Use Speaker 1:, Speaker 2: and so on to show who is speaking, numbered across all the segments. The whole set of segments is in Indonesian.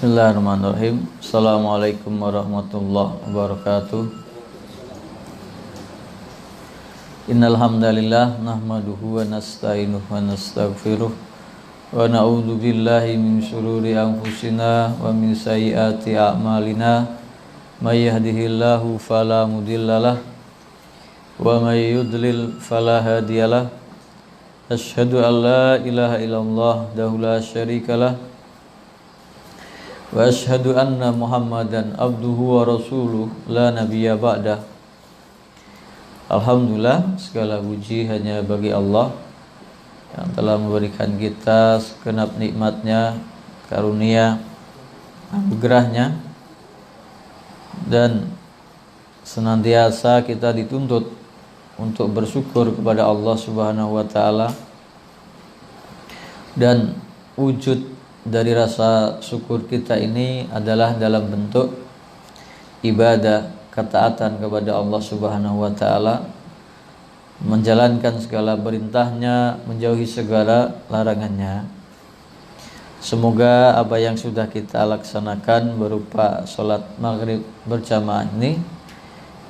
Speaker 1: Bismillahirrahmanirrahim. Assalamualaikum warahmatullahi wabarakatuh. Innal hamdalillah nahmaduhu wa nasta'inuhu wa nastaghfiruh wa na'udzu billahi min shururi anfusina wa min sayyiati a'malina. May yahdihillahu fala mudhillalah wa may yudlil fala hadiyalah. Asyhadu an la ilaha illallah wahdahu la syarikalah wa asyhadu anna Muhammadan abduhu wa rasuluh la nabiyya ba'dah. Alhamdulillah, segala puji hanya bagi Allah yang telah memberikan kita segenap nikmatnya, karunia, anugerahnya, dan senantiasa kita dituntut untuk bersyukur kepada Allah Subhanahu wa taala, dan wujud dari rasa syukur kita ini adalah dalam bentuk ibadah, ketaatan kepada Allah Subhanahu wa taala, menjalankan segala perintahnya, menjauhi segala larangannya. Semoga apa yang sudah kita laksanakan berupa sholat maghrib berjamaah ini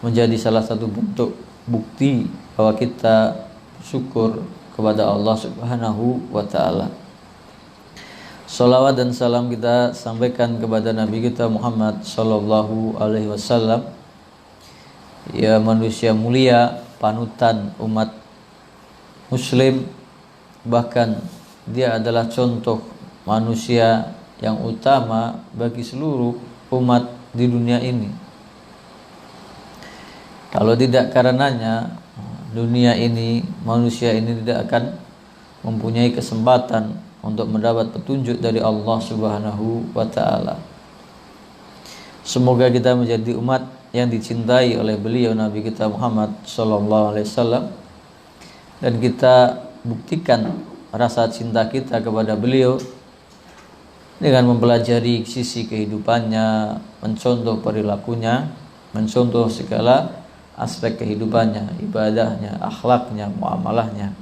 Speaker 1: menjadi salah satu bentuk bukti bahwa kita syukur kepada Allah Subhanahu wa taala. Salawat dan salam kita sampaikan kepada Nabi kita Muhammad sallallahu alaihi wasallam, ya manusia mulia, panutan umat muslim, bahkan dia adalah contoh manusia yang utama bagi seluruh umat di dunia ini. Kalau tidak karenanya, dunia ini, manusia ini tidak akan mempunyai kesempatan untuk mendapat petunjuk dari Allah Subhanahu wa taala. Semoga kita menjadi umat yang dicintai oleh beliau Nabi kita Muhammad sallallahu alaihi wasallam, dan kita buktikan rasa cinta kita kepada beliau dengan mempelajari sisi kehidupannya, mencontoh perilakunya, mencontoh segala aspek kehidupannya, ibadahnya, akhlaknya, muamalahnya.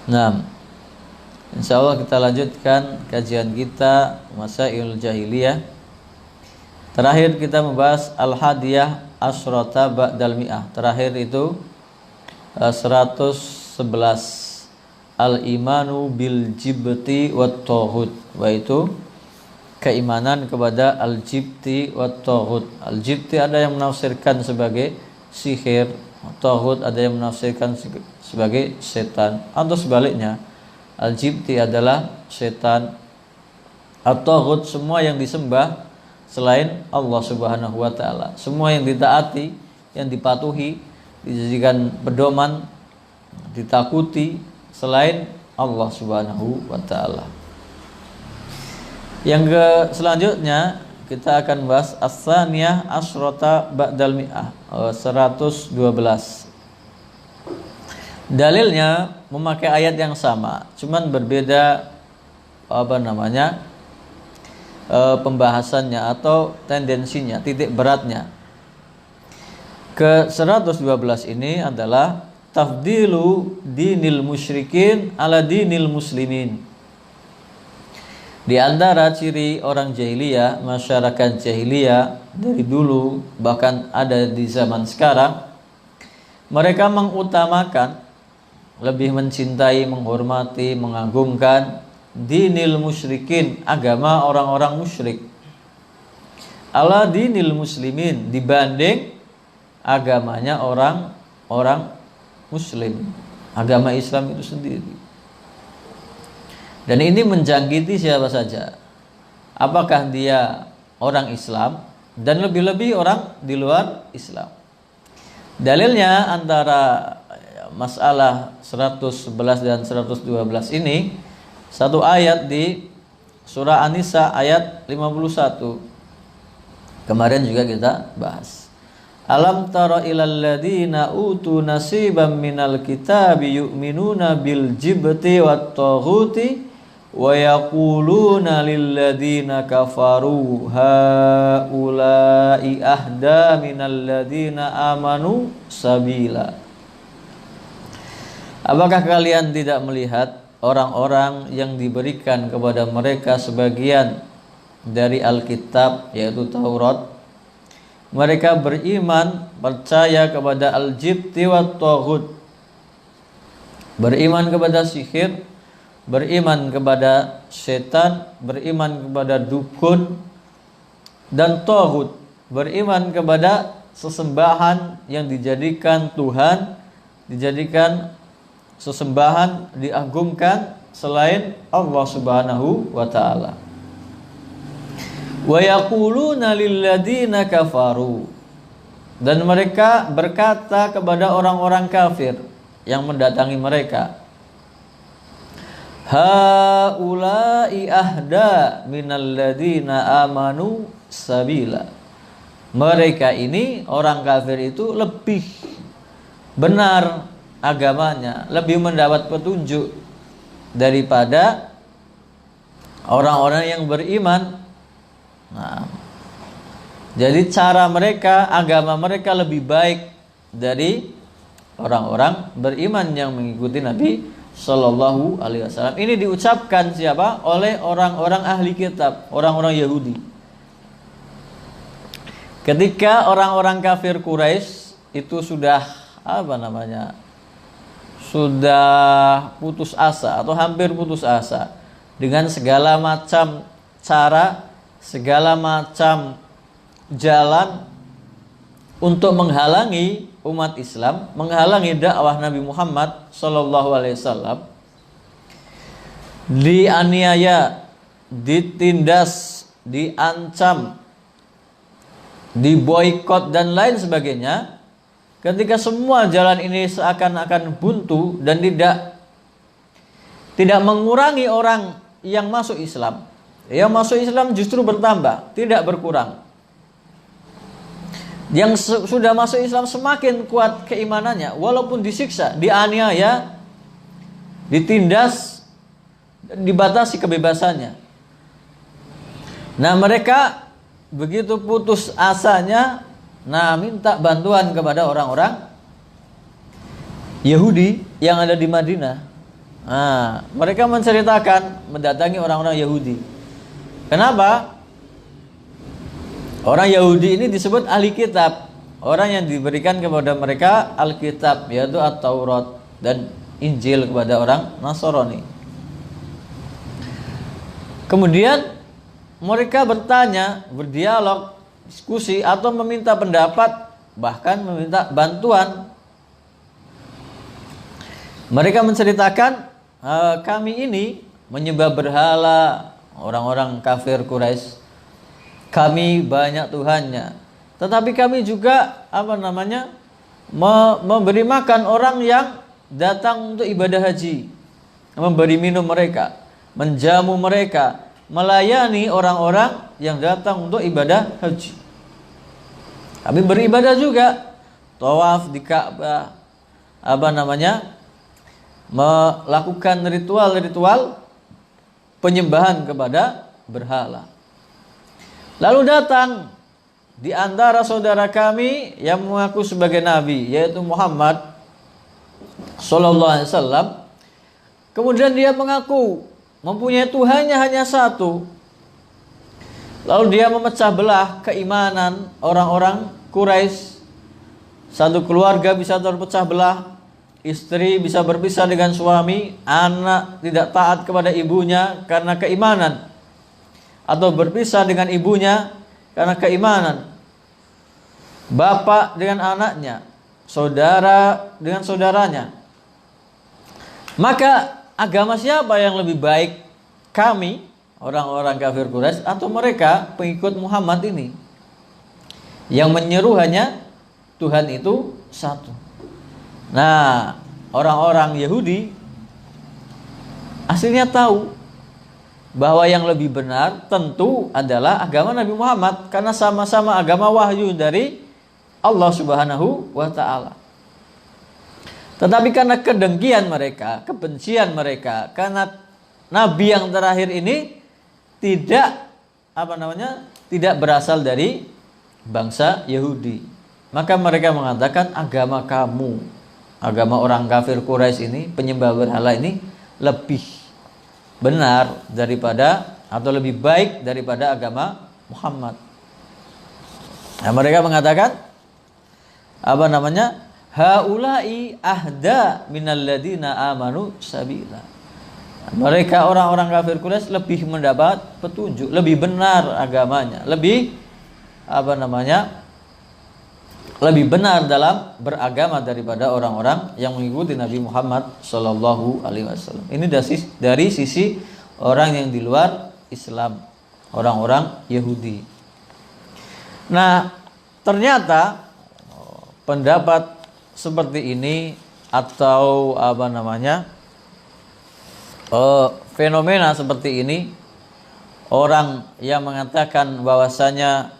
Speaker 1: Nah, insyaallah kita lanjutkan kajian kita Masail Jahiliyah. Terakhir kita membahas Al-Hadiyah Asyrata Ba'dal Mi'ah. Terakhir itu 111, Al-Imanu bil Jibti wat Taghut, yaitu keimanan kepada Al-Jibti wat Taghut. Al-Jibti ada yang menafsirkan sebagai sihir, Taghut ada yang menafsirkan sebagai setan, atau sebaliknya. Al-Jibti adalah setan, At-Taghut semua yang disembah selain Allah Subhanahu wa taala, semua yang ditaati, yang dipatuhi, dijadikan pedoman, ditakuti selain Allah Subhanahu wa taala. Yang selanjutnya kita akan bahas As-Tsaniyah Asyrata Ba'dal Mi'ah, 112. Dalilnya memakai ayat yang sama, cuman berbeda pembahasannya atau tendensinya, titik beratnya. Ke 112 ini adalah tafdilu dinil musyrikin ala dinil muslimin. Di antara ciri orang jahiliyah, masyarakat jahiliyah dari dulu, bahkan ada di zaman sekarang, mereka mengutamakan, lebih mencintai, menghormati, mengagungkan dinil musyrikin, agama orang-orang musyrik, ala dinil muslimin, dibanding agamanya orang-orang muslim, agama Islam itu sendiri. Dan ini menjangkiti siapa saja, apakah dia orang Islam dan lebih-lebih orang di luar Islam. Dalilnya antara masalah 111 dan 112 ini satu ayat di surah An-Nisa ayat 51. Kemarin juga kita bahas. Alam tara ilal ladzina utu nasiban minal kitabi yu'minuna bil jibti wat taghuti wa yaquluna lil ladzina kafaru haula'i ahda minal ladzina amanu sabila. Apakah kalian tidak melihat orang-orang yang diberikan kepada mereka sebagian dari Alkitab yaitu Taurat. Mereka beriman, percaya kepada al-jibti wa taghut. Beriman kepada sihir, beriman kepada setan, beriman kepada dukun dan taghut. Beriman kepada sesembahan yang dijadikan Tuhan, dijadikan sesembahan, diagungkan selain Allah Subhanahu wa taala. Wa yaquluna lilladzina kafaru, dan mereka berkata kepada orang-orang kafir yang mendatangi mereka, haula'i ahda minalladzina amanu sabila. Mereka ini, orang kafir itu lebih benar agamanya, lebih mendapat petunjuk daripada orang-orang yang beriman. Nah, jadi cara mereka, agama mereka lebih baik dari orang-orang beriman yang mengikuti Nabi Shallallahu Alaihi Wasallam. Ini diucapkan siapa? Oleh orang-orang ahli kitab, orang-orang Yahudi. Ketika orang-orang kafir Quraisy itu sudah sudah putus asa atau hampir putus asa dengan segala macam cara, segala macam jalan untuk menghalangi umat Islam, menghalangi dakwah Nabi Muhammad Sallallahu Alaihi Wasallam, dianiaya, ditindas, diancam, diboikot dan lain sebagainya. Ketika semua jalan ini seakan-akan buntu dan tidak mengurangi orang yang masuk Islam, yang masuk Islam justru bertambah, tidak berkurang. Yang sudah masuk Islam semakin kuat keimanannya, walaupun disiksa, dianiaya, ditindas, dibatasi kebebasannya. Nah, mereka begitu putus asanya, minta bantuan kepada orang-orang Yahudi yang ada di Madinah. Mereka menceritakan mendatangi orang-orang Yahudi. Kenapa? Orang Yahudi ini disebut ahli kitab, orang yang diberikan kepada mereka Alkitab, yaitu At-Taurat dan Injil kepada orang Nasrani. Kemudian mereka bertanya, berdialog, diskusi atau meminta pendapat, bahkan meminta bantuan. Mereka menceritakan, kami ini menyembah berhala, orang-orang kafir Quraisy, kami banyak Tuhannya, tetapi kami juga memberi makan orang yang datang untuk ibadah haji, memberi minum mereka, menjamu mereka, melayani orang-orang yang datang untuk ibadah haji. Kami beribadah juga, tawaf di Ka'bah, melakukan ritual-ritual penyembahan kepada berhala. Lalu datang di antara saudara kami yang mengaku sebagai nabi, yaitu Muhammad sallallahu alaihi wasallam. Kemudian dia mengaku mempunyai Tuhannya hanya satu. Lalu dia memecah belah keimanan orang-orang Quraisy. Satu keluarga bisa terpecah belah, istri bisa berpisah dengan suami, anak tidak taat kepada ibunya karena keimanan, atau berpisah dengan ibunya karena keimanan, bapak dengan anaknya, saudara dengan saudaranya. Maka agama siapa yang lebih baik? Kami, orang-orang kafir Quraisy, atau mereka pengikut Muhammad ini yang menyeru hanya Tuhan itu satu? Nah, orang-orang Yahudi aslinya tahu bahwa yang lebih benar tentu adalah agama Nabi Muhammad, karena sama-sama agama wahyu dari Allah Subhanahu wa ta'ala. Tetapi karena kedengkian mereka, kebencian mereka, karena Nabi yang terakhir ini tidak berasal dari bangsa Yahudi, maka mereka mengatakan agama kamu, agama orang kafir Quraisy ini, penyembah berhala ini lebih benar daripada atau lebih baik daripada agama Muhammad. Nah, mereka mengatakan apa namanya? Haula'i ahda minalladina amanu sabila. Mereka orang-orang kafir Quraisy lebih mendapat petunjuk, lebih benar agamanya, lebih apa namanya? Lebih benar dalam beragama daripada orang-orang yang mengikuti Nabi Muhammad sallallahu alaihi wasallam. Ini dari sisi orang yang di luar Islam, orang-orang Yahudi. Nah, ternyata pendapat seperti ini atau apa namanya fenomena seperti ini, orang yang mengatakan bahwasanya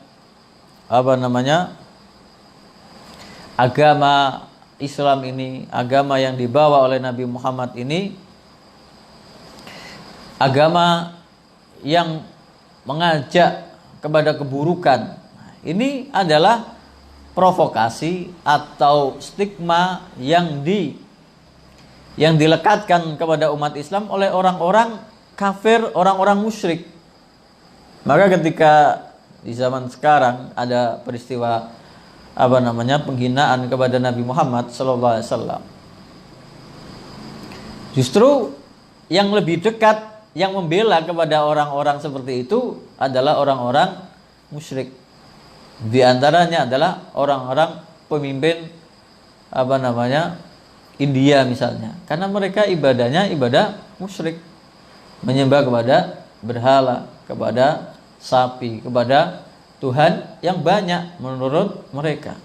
Speaker 1: apa namanya agama Islam ini, agama yang dibawa oleh Nabi Muhammad ini agama yang mengajak kepada keburukan. Ini adalah provokasi atau stigma yang dilekatkan kepada umat Islam oleh orang-orang kafir, orang-orang musyrik. Maka ketika di zaman sekarang ada peristiwa apa namanya penghinaan kepada Nabi Muhammad sallallahu alaihi wasallam, justru yang lebih dekat yang membela kepada orang-orang seperti itu adalah orang-orang musyrik. Di antaranya adalah orang-orang pemimpin apa namanya India misalnya, karena mereka ibadahnya ibadah musyrik, menyembah kepada berhala, kepada sapi, kepada Tuhan yang banyak menurut mereka.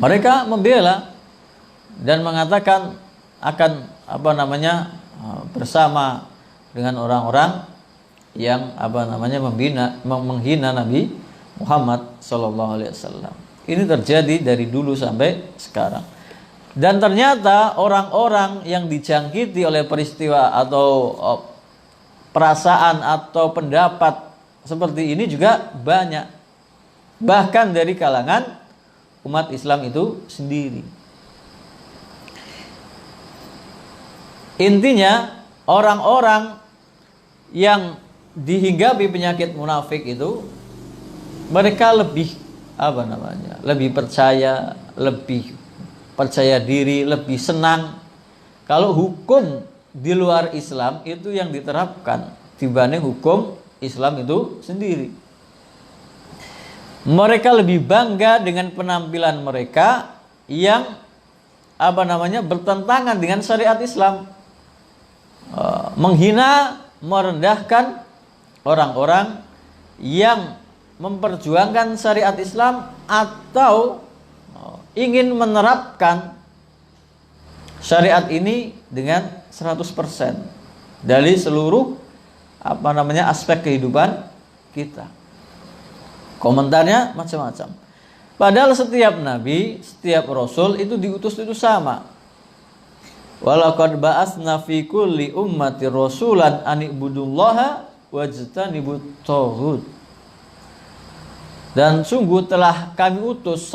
Speaker 1: Mereka membela dan mengatakan akan apa namanya bersama dengan orang-orang yang apa namanya menghina Nabi Muhammad sallallahu alaihi wasallam. Ini terjadi dari dulu sampai sekarang. Dan ternyata orang-orang yang dijangkiti oleh peristiwa atau perasaan atau pendapat seperti ini juga banyak. Bahkan dari kalangan umat Islam itu sendiri. Intinya orang-orang yang dihinggapi penyakit munafik itu mereka lebih apa namanya? Lebih percaya diri, lebih senang kalau hukum di luar Islam itu yang diterapkan dibanding hukum Islam itu sendiri. Mereka lebih bangga dengan penampilan mereka yang apa namanya? Bertentangan dengan syariat Islam. Menghina, merendahkan orang-orang yang memperjuangkan syariat Islam atau ingin menerapkan syariat ini dengan 100% dari seluruh apa namanya aspek kehidupan kita. Komentarnya macam-macam. Padahal setiap nabi, setiap rasul itu diutus itu sama. Walaqad ba'atsna fi kulli ummati rasulan an ibudullaha wajtanibut taghut. Dan sungguh telah kami utus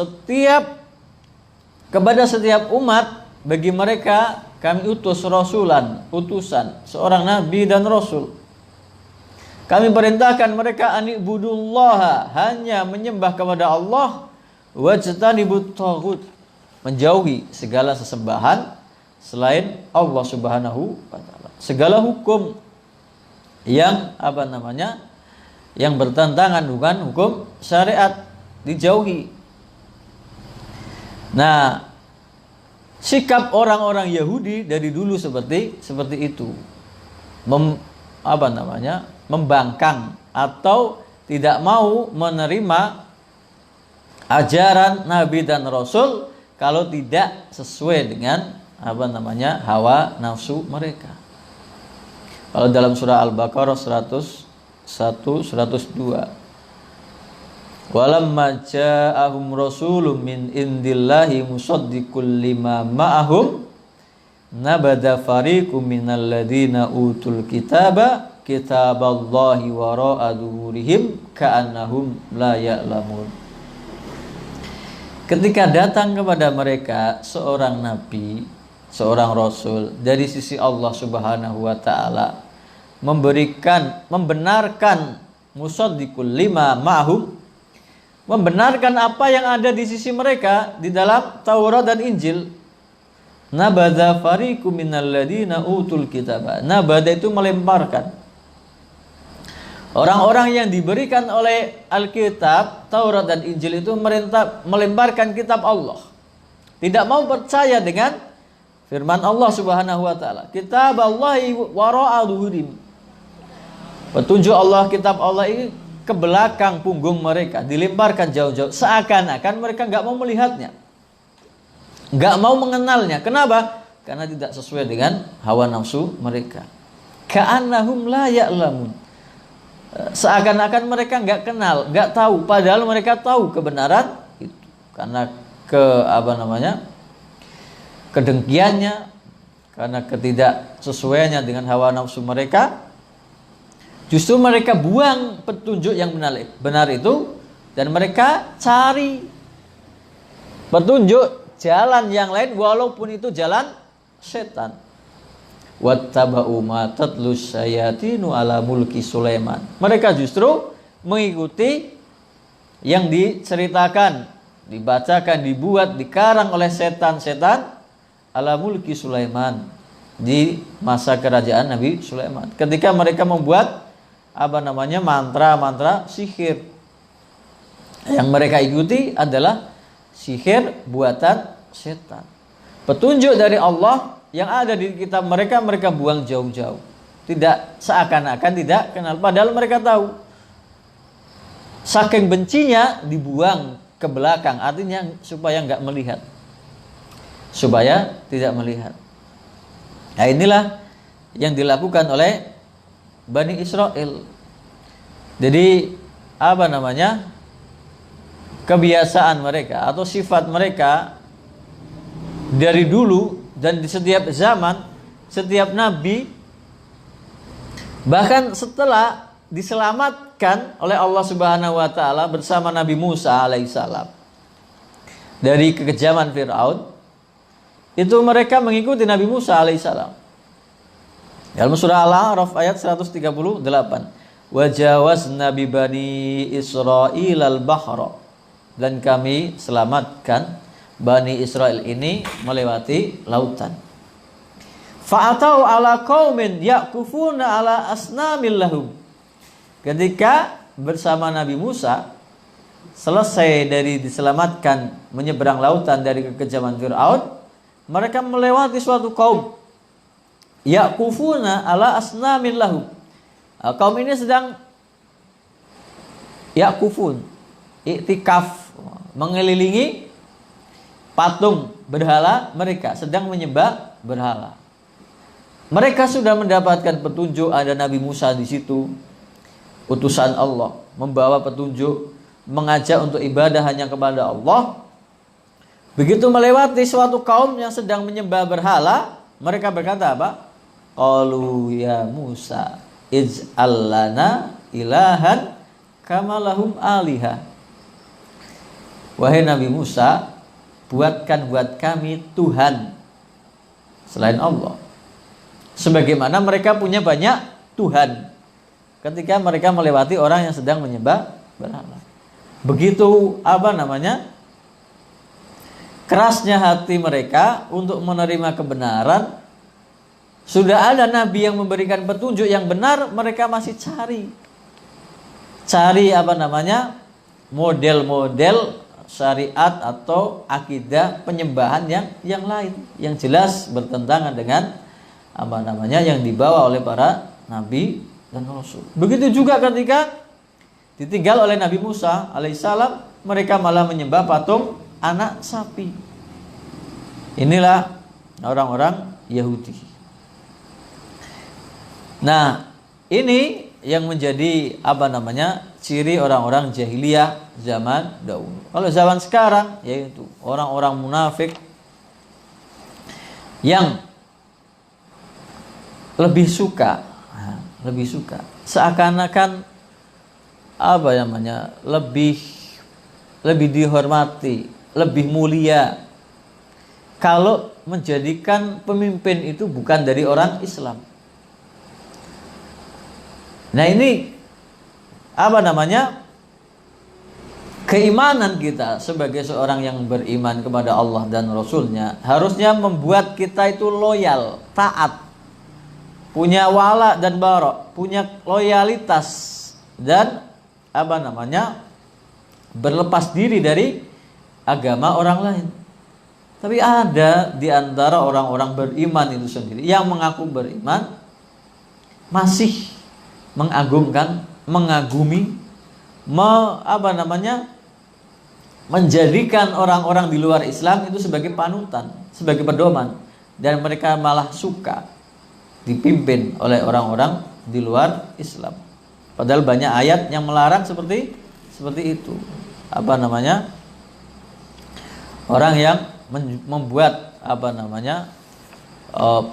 Speaker 1: kepada setiap umat, bagi mereka kami utus utusan, seorang nabi dan rasul. Kami perintahkan mereka anibudullaha, hanya menyembah kepada Allah, wajtanibut taghut, menjauhi segala sesembahan selain Allah Subhanahu wa taala. Segala hukum yang apa namanya? Yang bertentangan dengan hukum syariat dijauhi. Nah, sikap orang-orang Yahudi dari dulu seperti itu. Membangkang atau tidak mau menerima ajaran Nabi dan Rasul kalau tidak sesuai dengan hawa nafsu mereka. Kalau dalam surah Al-Baqarah 101 102, walamma ja'ahum rasulun min indillahi musaddiqul lima ma'ahum nabada fariqum minal ladina utul kitaba kitaballahi wara'a dhuhurihim ka'annahum la ya'lamun. Ketika datang kepada mereka seorang nabi, seorang rasul dari sisi Allah Subhanahu wa taala, membenarkan musaddiqul lima ma'hum, membenarkan apa yang ada di sisi mereka di dalam Taurat dan Injil. Nabadha fariqum minal ladina utul kitaba. Nabadha itu melemparkan. Orang-orang yang diberikan oleh Alkitab, Taurat dan Injil itu melemparkan kitab Allah. Tidak mau percaya dengan firman Allah Subhanahu wa taala. Kitab Allahi wara'a dhuhurim. Petunjuk Allah, kitab Allah ini ke belakang punggung mereka, dilemparkan jauh-jauh, seakan-akan mereka nggak mau melihatnya, nggak mau mengenalnya. Kenapa? Karena tidak sesuai dengan hawa nafsu mereka. Ka'annahum la ya'lamun. Seakan-akan mereka nggak kenal, nggak tahu, padahal mereka tahu kebenaran itu. Karena kedengkiannya, karena ketidaksesuaiannya dengan hawa nafsu mereka, justru mereka buang petunjuk yang benar itu, dan mereka cari petunjuk jalan yang lain, walaupun itu jalan setan. Wattaba'u ma tatlus syayatinu ala mulki Sulaiman. Mereka justru mengikuti yang diceritakan, dibacakan, dibuat, dikarang oleh setan-setan ala mulki Sulaiman, di masa kerajaan Nabi Sulaiman. Ketika mereka membuat mantra-mantra sihir, yang mereka ikuti adalah sihir buatan setan. Petunjuk dari Allah yang ada di kitab mereka buang jauh-jauh. Tidak, seakan-akan tidak kenal, padahal mereka tahu. Saking bencinya dibuang ke belakang, artinya supaya nggak melihat, supaya tidak melihat. Nah, inilah yang dilakukan oleh Bani Israel. Jadi kebiasaan mereka atau sifat mereka dari dulu dan di setiap zaman, setiap nabi, bahkan setelah diselamatkan oleh Allah Subhanahu wa taala bersama Nabi Musa alaihissalam dari kekejaman Firaun, itu mereka mengikuti Nabi Musa alaihissalam. Dalam surah Al-A'raf ayat 138, wajawazna bi bani Israil al-bahra, dan kami selamatkan Bani Israel ini melewati lautan. Fa'atau ala qaumin yaqufuna ala asnamil lahum. Ketika bersama Nabi Musa selesai dari diselamatkan menyeberang lautan dari kekejaman Firaun, mereka melewati suatu kaum yaqufuna ala asnamil lahum. Kaum ini sedang yaqufun, iktikaf, mengelilingi patung berhala mereka, sedang menyembah berhala. Mereka sudah mendapatkan petunjuk, ada Nabi Musa di situ, utusan Allah, membawa petunjuk, mengajak untuk ibadah hanya kepada Allah. Begitu melewati suatu kaum yang sedang menyembah berhala, mereka berkata apa? Qalu ya Musa ij'al lana ilahan kama lahum alihah. Wahai Nabi Musa, buatkan buat kami Tuhan selain Allah, sebagaimana mereka punya banyak Tuhan ketika mereka melewati orang yang sedang menyembah berhala. Begitu kerasnya hati mereka untuk menerima kebenaran. Sudah ada nabi yang memberikan petunjuk yang benar, mereka masih cari model-model syariat atau akidah penyembahan yang lain, yang jelas bertentangan dengan yang dibawa oleh para nabi dan rasul. Begitu juga ketika ditinggal oleh Nabi Musa alaihissalam, mereka malah menyembah patung anak sapi. Inilah orang-orang Yahudi. Nah, ini yang menjadi ciri orang-orang jahiliyah zaman dahulu. Kalau zaman sekarang, yaitu orang-orang munafik yang lebih suka seakan-akan lebih dihormati, lebih mulia kalau menjadikan pemimpin itu bukan dari orang Islam. Nah, ini apa namanya? Keimanan kita sebagai seorang yang beriman kepada Allah dan Rasulnya harusnya membuat kita itu loyal, taat, punya wala dan bara, punya loyalitas dan apa namanya? Berlepas diri dari agama orang lain. Tapi ada di antara orang-orang beriman itu sendiri yang mengaku beriman masih mengagumkan, mengagumi, menjadikan orang-orang di luar Islam itu sebagai panutan, sebagai pedoman, dan mereka malah suka dipimpin oleh orang-orang di luar Islam. Padahal banyak ayat yang melarang seperti itu. Apa namanya? Orang yang membuat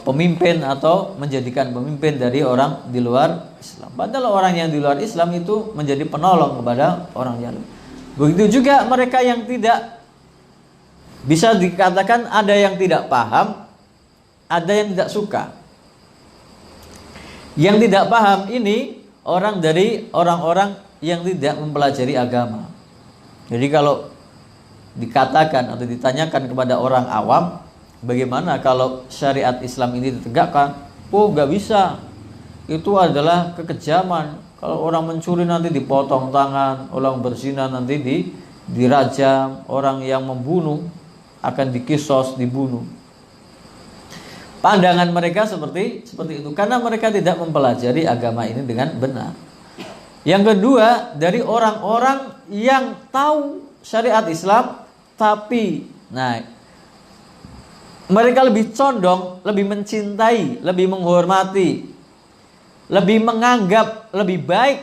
Speaker 1: pemimpin atau menjadikan pemimpin dari orang di luar Islam. Padahal orang yang di luar Islam itu menjadi penolong kepada orang yang. Begitu juga mereka yang tidak, bisa dikatakan ada yang tidak paham, ada yang tidak suka. Yang tidak paham ini orang dari orang-orang yang tidak mempelajari agama. Jadi kalau dikatakan atau ditanyakan kepada orang awam, bagaimana kalau syariat Islam ini ditegakkan? Oh, gak bisa. Itu adalah kekejaman. Kalau orang mencuri nanti dipotong tangan, orang berzina nanti dirajam, orang yang membunuh akan dikisos, dibunuh. Pandangan mereka seperti itu karena mereka tidak mempelajari agama ini dengan benar. Yang kedua, dari orang-orang yang tahu syariat Islam tapi mereka lebih condong, lebih mencintai, lebih menghormati, lebih menganggap lebih baik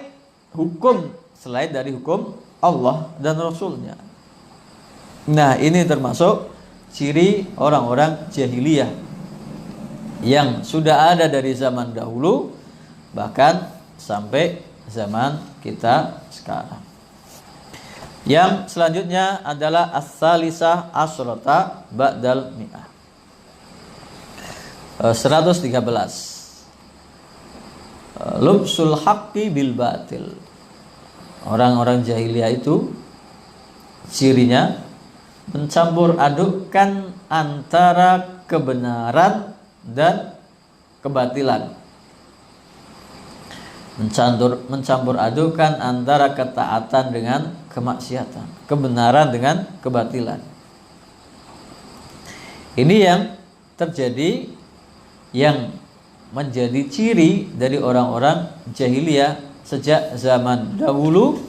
Speaker 1: hukum selain dari hukum Allah dan Rasulnya. Nah, ini termasuk ciri orang-orang jahiliyah yang sudah ada dari zaman dahulu bahkan sampai zaman kita sekarang. Yang selanjutnya adalah as-salisah asyrata ba'dal mi'ah. 113. Lubsul haqqi bil batil. Orang-orang jahiliyah itu cirinya mencampur adukkan antara kebenaran dan kebatilan. Mencampur adukkan antara ketaatan dengan kemaksiatan, kebenaran dengan kebatilan. Ini yang terjadi, yang menjadi ciri dari orang-orang jahiliyah sejak zaman dahulu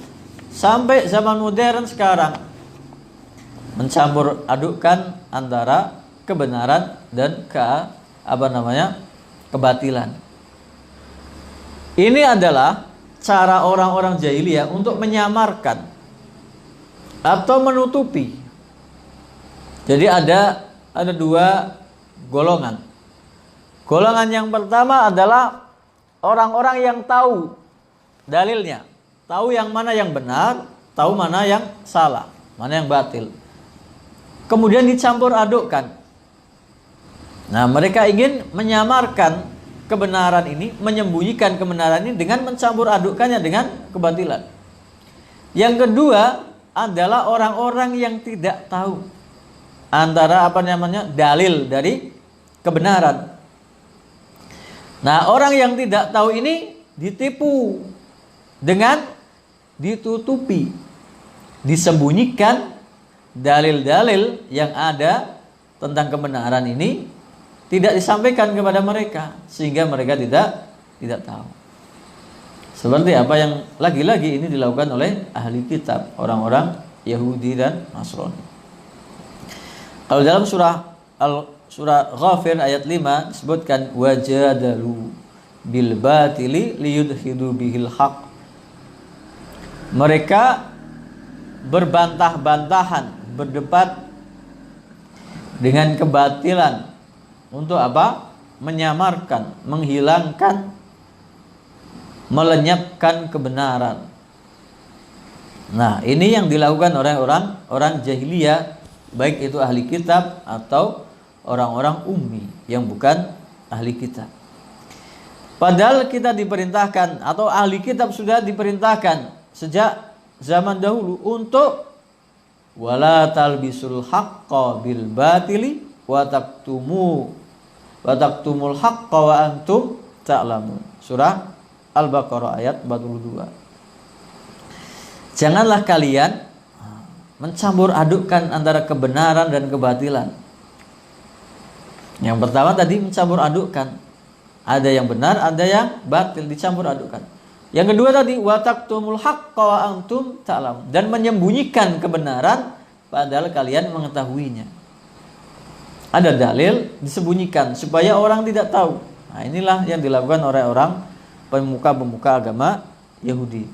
Speaker 1: sampai zaman modern sekarang. Mencampur adukkan antara kebenaran dan kebatilan. Ini adalah cara orang-orang jahiliyah untuk menyamarkan atau menutupi. Jadi ada dua golongan. Golongan yang pertama adalah orang-orang yang tahu dalilnya, tahu yang mana yang benar, tahu mana yang salah, mana yang batil. Kemudian dicampur adukkan. Nah, mereka ingin menyamarkan kebenaran ini, menyembunyikan kebenaran ini dengan mencampur adukkannya dengan kebatilan. Yang kedua adalah orang-orang yang tidak tahu antara dalil dari kebenaran. Nah, orang yang tidak tahu ini ditipu dengan ditutupi, disembunyikan dalil-dalil yang ada tentang kebenaran ini tidak disampaikan kepada mereka sehingga mereka tidak tahu. Seperti apa yang lagi-lagi ini dilakukan oleh ahli kitab, orang-orang Yahudi dan Nasrani. Kalau dalam surah Ghafir ayat 5 disebutkan wajadalu bil batili liyudhidu bihil haq. Mereka berbantah-bantahan, berdebat dengan kebatilan untuk apa? Menyamarkan, menghilangkan, melenyapkan kebenaran. Nah, ini yang dilakukan oleh orang jahiliyah, baik itu ahli kitab atau orang-orang ummi yang bukan ahli kitab. Padahal kita diperintahkan atau ahli kitab sudah diperintahkan sejak zaman dahulu untuk wala talbisul haqqo bil batili wa taktumul haqqo wa antum ta'lamun. Surah Al-Baqarah ayat 42. Janganlah kalian mencampur adukkan antara kebenaran dan kebatilan. Yang pertama tadi mencampur adukkan. Ada yang benar, ada yang batil, dicampur adukkan. Yang kedua tadi wa taktumul haqqo wa antum ta'lamun, dan menyembunyikan kebenaran padahal kalian mengetahuinya. Ada dalil disembunyikan supaya orang tidak tahu. Nah, inilah yang dilakukan oleh orang pemuka-pemuka agama Yahudi.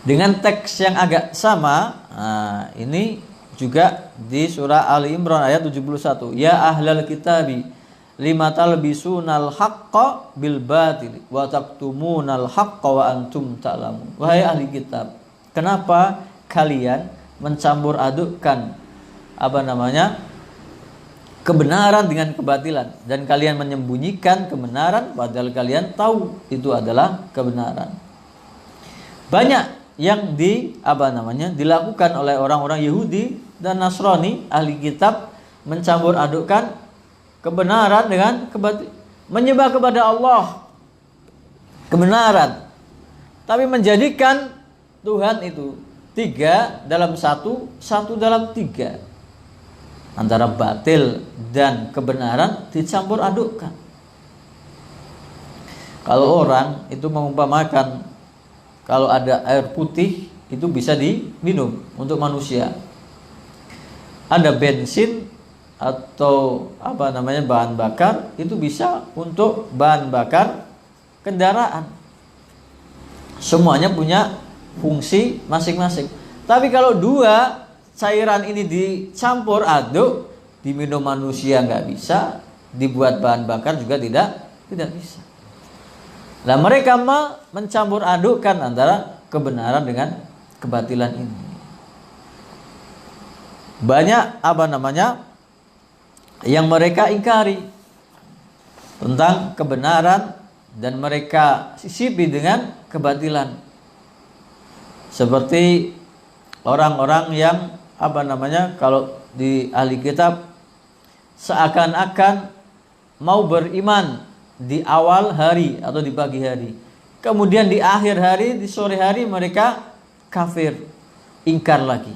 Speaker 1: Dengan teks yang agak sama, ini juga di surah Ali Imran ayat 71. Ya ahlal kitabi lima talbisunal haqqa bil batil wa taktumunal haqqa wa antum ta'lamun. Wahai ahli kitab, kenapa kalian mencampur adukkan kebenaran dengan kebatilan, dan kalian menyembunyikan kebenaran padahal kalian tahu itu adalah kebenaran. Banyak yang dilakukan oleh orang-orang Yahudi dan Nasrani ahli kitab, mencampur adukkan kebenaran dengan kebatilan, menyembah kepada Allah kebenaran, tapi menjadikan Tuhan itu 3 dalam 1, 1 dalam 3. Antara batil dan kebenaran dicampur adukkan. Kalau orang itu mengumpamakan kalau ada air putih itu bisa diminum untuk manusia. Ada bensin atau bahan bakar itu bisa untuk bahan bakar kendaraan. Semuanya punya fungsi masing-masing. Tapi kalau dua cairan ini dicampur aduk, diminum manusia nggak bisa, dibuat bahan bakar juga tidak bisa. Nah, mereka mencampur adukkan antara kebenaran dengan kebatilan ini. Banyak yang mereka ingkari tentang kebenaran dan mereka sisipi dengan kebatilan. Seperti orang-orang yang kalau di ahli kitab seakan-akan mau beriman di awal hari atau di pagi hari, kemudian di akhir hari, di sore hari mereka kafir, ingkar lagi,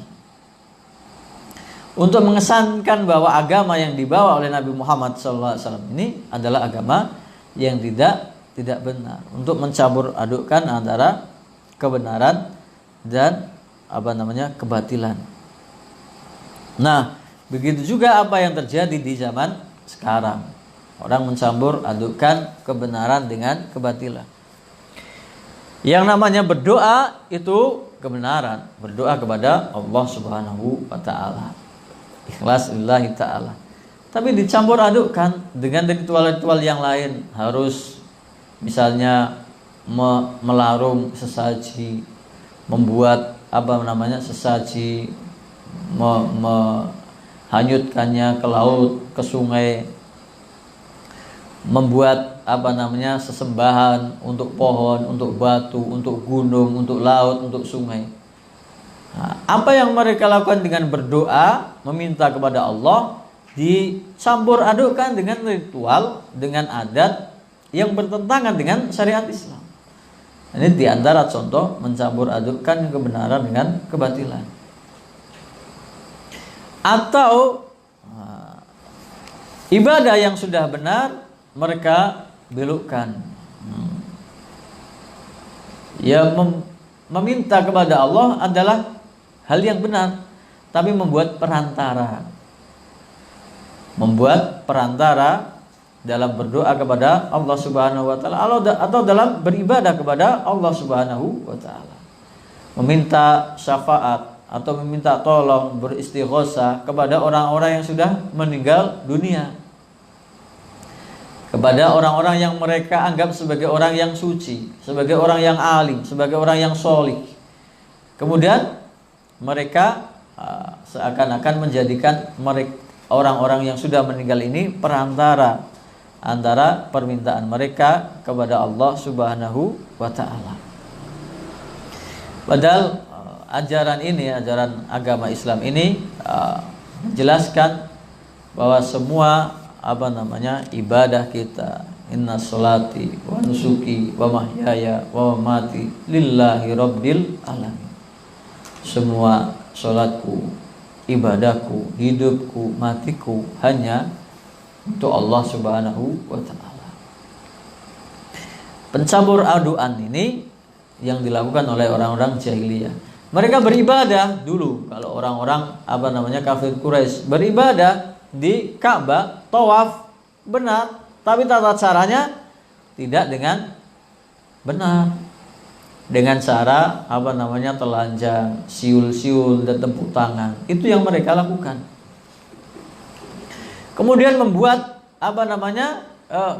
Speaker 1: untuk mengesankan bahwa agama yang dibawa oleh Nabi Muhammad SAW ini adalah agama yang tidak benar, untuk mencampur adukkan antara kebenaran dan kebatilan. Nah, begitu juga apa yang terjadi di zaman sekarang. Orang mencampur adukkan kebenaran dengan kebatilan. Yang namanya berdoa itu kebenaran, berdoa kepada Allah Subhanahu wa taala. Ikhlas lillahi taala. Tapi dicampur adukkan dengan ritual-ritual yang lain, harus misalnya melarung sesaji, membuat sesaji, menghanyutkannya ke laut, ke sungai, membuat sesembahan untuk pohon, untuk batu, untuk gunung, untuk laut, untuk sungai. Nah, apa yang mereka lakukan dengan berdoa, meminta kepada Allah, dicampur adukkan dengan ritual, dengan adat yang bertentangan dengan syariat Islam. Ini diantara contoh mencampur adukkan kebenaran dengan kebatilan. Atau ibadah yang sudah benar mereka belokkan. Ya, meminta kepada Allah adalah hal yang benar, tapi membuat perantara dalam berdoa kepada Allah Subhanahu wa taala atau dalam beribadah kepada Allah Subhanahu wa taala. Meminta syafaat atau meminta tolong, beristighosah kepada orang-orang yang sudah meninggal dunia, kepada orang-orang yang mereka anggap sebagai orang yang suci, sebagai orang yang alim, sebagai orang yang sholih. Kemudian mereka seakan-akan menjadikan orang-orang yang sudah meninggal ini perantara antara permintaan mereka kepada Allah Subhanahu wa taala. Padahal ajaran ini, ajaran agama Islam ini menjelaskan bahwa semua ibadah kita, inna sholati wa nusuki wa mahyaya wa mamati lillahi rabbil alamin. Semua sholatku, ibadahku, hidupku, matiku hanya untuk Allah Subhanahu wa taala. Pencampur aduan ini yang dilakukan oleh orang-orang jahiliyah. Mereka beribadah dulu, kalau orang-orang kafir Quraisy beribadah di Ka'bah, tawaf benar, tapi tata caranya tidak dengan benar. Dengan cara telanjang, siul-siul dan tepuk tangan. Itu yang mereka lakukan. Kemudian membuat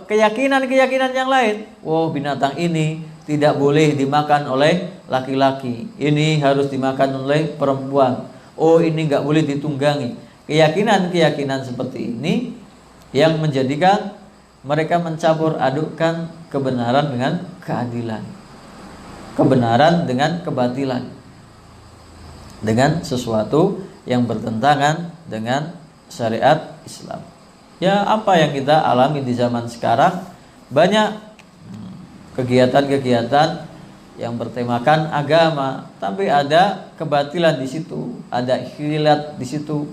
Speaker 1: keyakinan-keyakinan yang lain. Binatang ini tidak boleh dimakan oleh laki-laki. Ini harus dimakan oleh perempuan. Ini nggak boleh ditunggangi. Keyakinan-keyakinan seperti ini yang menjadikan mereka mencampur adukkan kebenaran dengan keadilan, kebenaran dengan kebatilan, dengan sesuatu yang bertentangan dengan syariat Islam. Ya, apa yang kita alami di zaman sekarang, banyak kegiatan-kegiatan yang bertemakan agama, tapi ada kebatilan di situ, ada khilat di situ,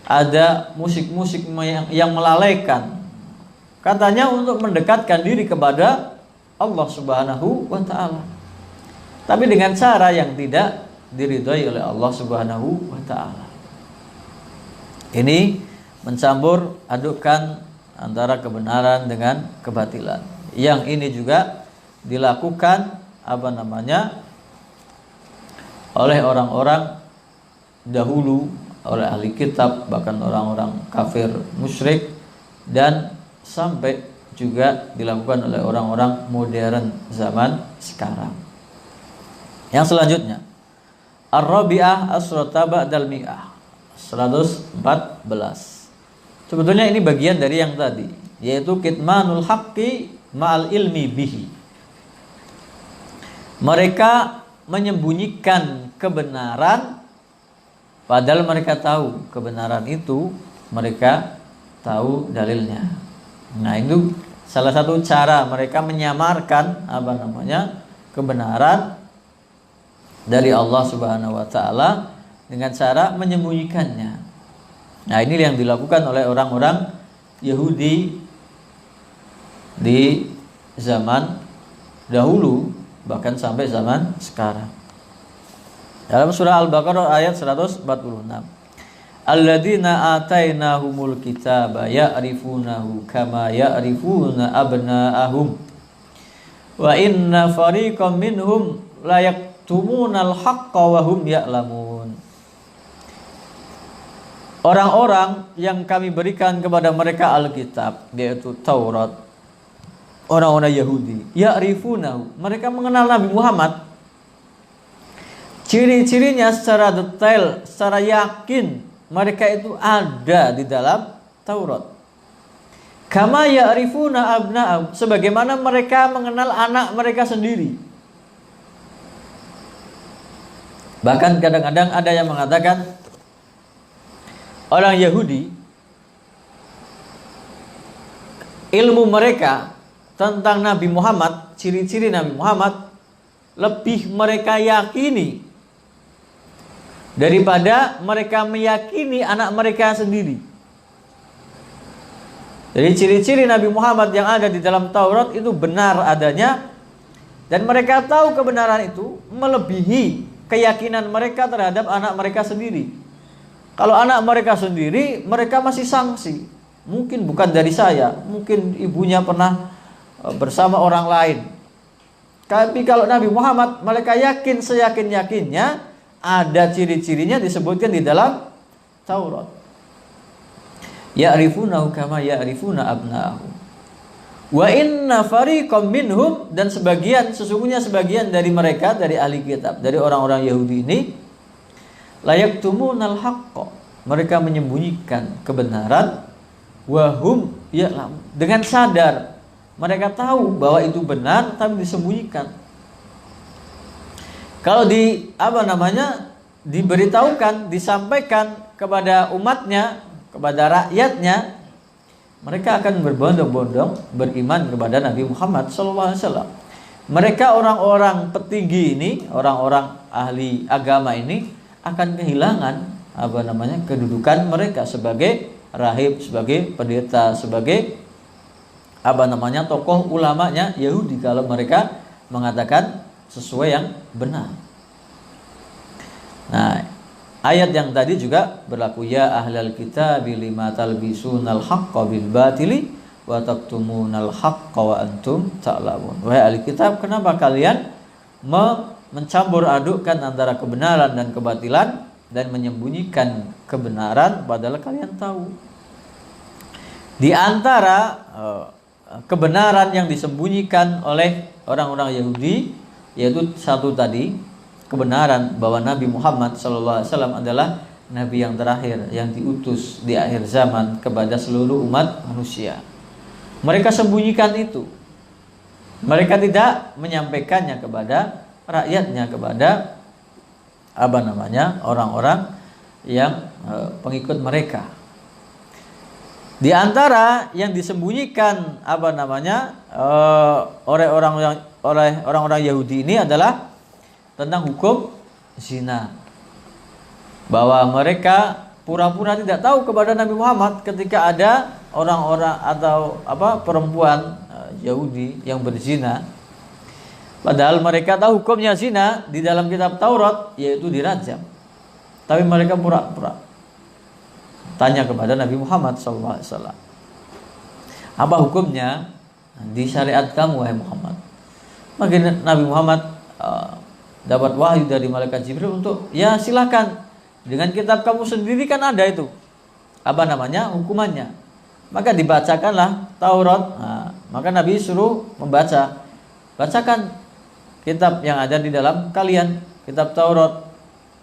Speaker 1: ada musik-musik yang melalaikan. Katanya untuk mendekatkan diri kepada Allah Subhanahu wa taala. Tapi dengan cara yang tidak diridhai oleh Allah Subhanahu wa taala. Ini mencampur adukkan antara kebenaran dengan kebatilan. Yang ini juga dilakukan oleh orang-orang dahulu, oleh ahli kitab, bahkan orang-orang kafir musyrik, dan sampai juga dilakukan oleh orang-orang modern zaman sekarang. Yang selanjutnya, Ar-Rabi'ah Asrata Ba'dal Mi'ah 114. Sebetulnya ini bagian dari yang tadi, yaitu kitmanul haqqi ma'al ilmi bihi. Mereka menyembunyikan kebenaran padahal mereka tahu kebenaran itu, mereka tahu dalilnya. Nah, itu salah satu cara mereka menyamarkan kebenaran dari Allah Subhanahu wa taala dengan cara menyembunyikannya. Nah, ini yang dilakukan oleh orang-orang Yahudi di zaman dahulu, bahkan sampai zaman sekarang. Dalam surah Al-Baqarah ayat 146. Alladzina atainahumul kitaba ya'rifunahu kama ya'rifuna abna'ahum wa inna fariqam minhum la yaktumunal haqqa wa hum ya'lamun. Orang-orang yang kami berikan kepada mereka Alkitab, yaitu Taurat, orang-orang Yahudi, ya'rifunahu, mereka mengenal Nabi Muhammad. Ciri-cirinya secara detail, secara yakin, mereka itu ada di dalam Taurat. Kama ya'rifuna abna'ahum, sebagaimana mereka mengenal anak mereka sendiri. Bahkan kadang-kadang ada yang mengatakan orang Yahudi, ilmu mereka tentang Nabi Muhammad, ciri-ciri Nabi Muhammad, lebih mereka yakini daripada mereka meyakini anak mereka sendiri. Jadi ciri-ciri Nabi Muhammad yang ada di dalam Taurat itu benar adanya, dan mereka tahu kebenaran itu melebihi keyakinan mereka terhadap anak mereka sendiri. Kalau anak mereka sendiri, mereka masih sangsi, mungkin bukan dari saya, mungkin ibunya pernah bersama orang lain. Tapi kalau Nabi Muhammad, mereka yakin seyakin-yakinnya, ada ciri-cirinya disebutkan di dalam Taurat. Ya'rifunahu kama ya'rifuna abna'ahum. Wa inna fariqam minhum, dan sesungguhnya sebagian dari mereka, dari ahli kitab, dari orang-orang Yahudi ini, la yaktumunal haqqa, mereka menyembunyikan kebenaran, Wahum ya dengan sadar mereka tahu bahwa itu benar tapi disembunyikan. Kalau diberitahukan, disampaikan kepada umatnya, kepada rakyatnya, mereka akan berbondong-bondong beriman kepada Nabi Muhammad SAW. Mereka orang-orang petinggi ini, orang-orang ahli agama ini akan kehilangan kedudukan mereka sebagai rahib, sebagai pendeta, sebagai tokoh ulamanya Yahudi kalau mereka mengatakan sesuai yang benar. Nah, ayat yang tadi juga berlaku, ya ahlal kitab lima talbisunal haqqa bil batili wa taktumunal haqqa wa antum ta'lamun. Wahai ahli kitab, kenapa kalian mencampur adukkan antara kebenaran dan kebatilan dan menyembunyikan kebenaran padahal kalian tahu? Di antara kebenaran yang disembunyikan oleh orang-orang Yahudi yaitu satu tadi, kebenaran bahwa Nabi Muhammad SAW adalah Nabi yang terakhir yang diutus di akhir zaman kepada seluruh umat manusia. Mereka sembunyikan itu. Mereka tidak menyampaikannya kepada rakyatnya, kepada orang-orang yang pengikut mereka. Di antara yang disembunyikan oleh orang-orang Yahudi ini adalah tentang hukum zina. Bahwa mereka pura-pura tidak tahu kepada Nabi Muhammad ketika ada orang-orang atau perempuan Yahudi yang berzina. Padahal mereka tahu hukumnya zina di dalam kitab Taurat, yaitu dirajam. Tapi mereka pura-pura tanya kepada Nabi Muhammad SAW, apa hukumnya di syariat kamu wahai Muhammad? Maka Nabi Muhammad dapat wahyu dari malaikat Jibril untuk ya silakan, dengan kitab kamu sendiri kan ada itu hukumannya. Maka dibacakanlah Taurat. Maka Nabi suruh membaca, bacakan kitab yang ada di dalam kalian, kitab Taurat.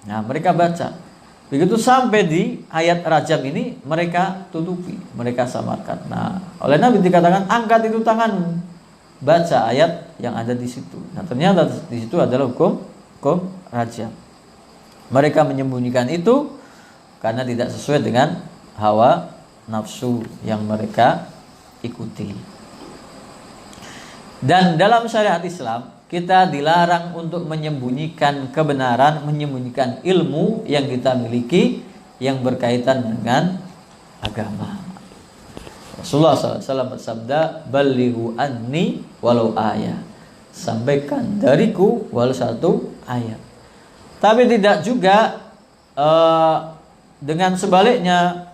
Speaker 1: Nah, mereka baca. Begitu sampai di ayat rajam ini, mereka tutupi, mereka samarkan. Nah, oleh Nabi dikatakan, angkat itu tanganmu, baca ayat yang ada di situ. Nah, ternyata di situ adalah hukum rajam. Mereka menyembunyikan itu karena tidak sesuai dengan hawa nafsu yang mereka ikuti. Dan dalam syariat Islam, kita dilarang untuk menyembunyikan kebenaran, menyembunyikan ilmu yang kita miliki yang berkaitan dengan agama. Rasulullah SAW bersabda, "Ballighu anni walau ayat." Sampaikan dariku walau satu ayat. Tapi tidak juga dengan sebaliknya,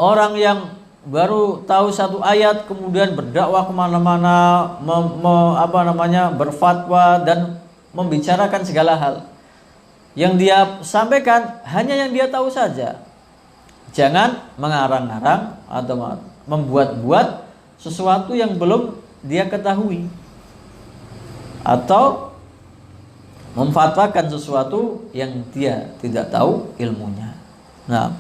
Speaker 1: orang yang baru tahu satu ayat kemudian berdakwah kemana-mana, berfatwa dan membicarakan segala hal. Yang dia sampaikan hanya yang dia tahu saja. Jangan mengarang-arang atau membuat-buat sesuatu yang belum dia ketahui, atau memfatwakan sesuatu yang dia tidak tahu ilmunya. Nah,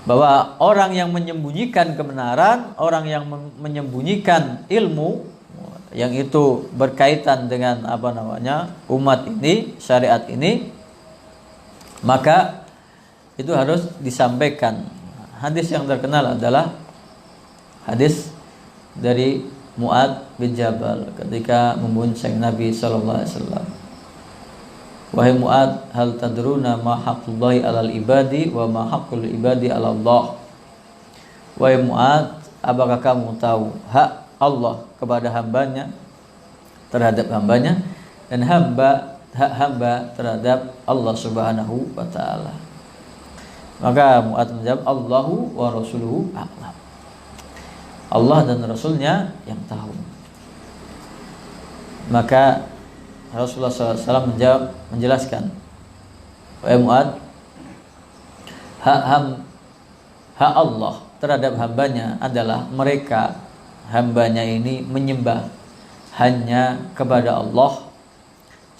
Speaker 1: bahwa orang yang menyembunyikan kebenaran, orang yang menyembunyikan ilmu yang itu berkaitan dengan umat ini, syariat ini, maka itu harus disampaikan. Hadis yang terkenal adalah hadis dari Mu'adz bin Jabal ketika membonceng Nabi SAW. Wahai Mu'adz, hal tadruna ma haqqullahi 'alal ibadi wa ma haqqul ibadi 'ala Allah. Wahai Mu'adz, apakah kamu tahu hak Allah kepada hambanya, terhadap hambanya, dan hak hamba terhadap Allah Subhanahu wa taala? Maka Mu'adz menjawab, Allahu wa rasuluhu a'lam. Allah dan Rasulnya yang tahu. Maka Rasulullah SAW menjelaskan, wahai Mu'adz, hak Allah terhadap hambanya adalah mereka, hambanya ini menyembah hanya kepada Allah